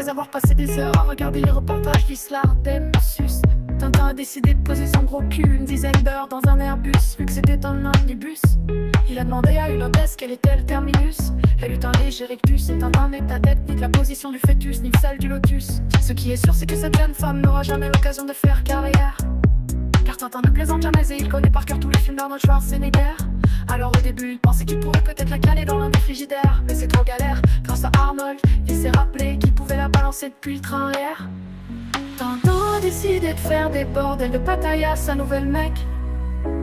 Après avoir passé des heures à regarder les reportages d'Islar Demsus, Tintin a décidé de poser son gros cul une dizaine d'heures dans un Airbus. Vu que c'était un omnibus, il a demandé à une hôtesse quel était le terminus. Elle eut un léger rictus, et Tintin n'est adepte ni de la position du fœtus ni de celle du lotus. Ce qui est sûr, c'est que cette jeune femme n'aura jamais l'occasion de faire carrière, car Tintin ne plaisante jamais et il connaît par cœur tous les films d'Arnold Schwarzenegger. Alors au début il pensait qu'il pourrait peut-être la caler dans l'un des frigidaires, mais c'est trop galère. Grâce à Arnold, il s'est rappelé qu'il pouvait la balancer depuis le train à l'air. Tintin a décidé de faire des bordels de pataille à sa nouvelle mec.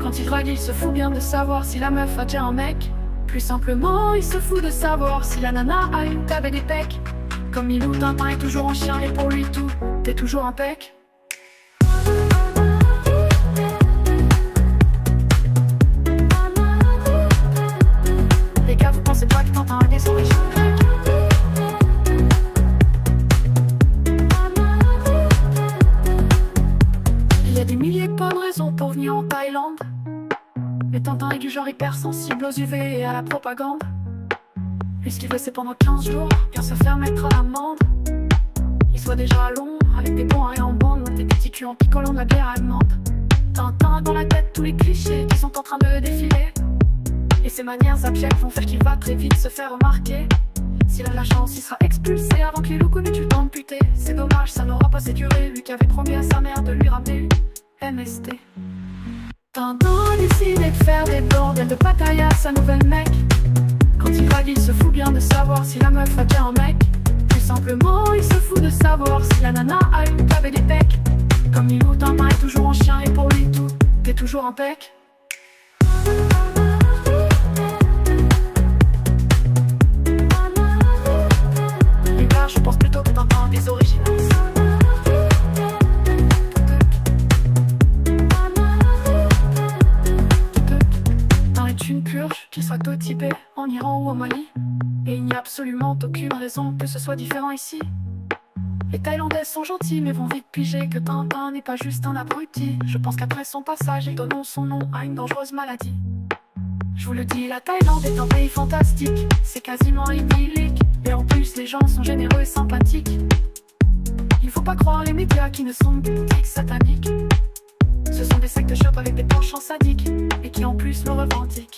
Quand il drague, il se fout bien de savoir si la meuf a déjà un mec. Plus simplement, il se fout de savoir si la nana a une table et des pecs. Comme Milou, Tintin est toujours en chien et pour lui tout est toujours impec. Les gars, vous pensez pas que Tintin a des origines? Il y a des milliers de bonnes raisons pour venir en Thaïlande, mais Tintin est du genre hypersensible aux UV et à la propagande. Lui, ce qu'il veut, c'est pendant 15 jours bien se faire mettre à l'amende. Il soit déjà long, avec des bons arrêts en bande, des petits culs en picolant de la guerre allemande. Tintin a dans la tête tous les clichés qui sont en train de défiler, et ses manières abjectes vont faire qu'il va très vite se faire remarquer. S'il a la chance, il sera expulsé avant que les loups connaissent du temps de puter. C'est dommage, ça n'aura pas duré, lui qui avait promis à sa mère de lui ramener une MST. Tintin a décidé de faire des bordels de pataille à sa nouvelle mec. Quand il drague, il se fout bien de savoir si la meuf a bien un mec. Plus simplement, il se fout de savoir si la nana a une table et des pecs. Comme Milou, Tintin est toujours en chien et pour lui tout est toujours impec. Et là, je pense plutôt que Tintin a des origines. Une purge qui soit au Tibet, en Iran ou au Mali, et il n'y a absolument aucune raison que ce soit différent ici. Les Thaïlandais sont gentils mais vont vite piger que Tintin n'est pas juste un abruti. Je pense qu'après son passage, ils donneront son nom à une dangereuse maladie. Je vous le dis, la Thaïlande est un pays fantastique, c'est quasiment idyllique, et en plus les gens sont généreux et sympathiques. Il faut pas croire les médias qui ne sont que des boutiques sataniques. Ce sont des sectes shop avec des penchants sadiques, et qui en plus le revendiquent.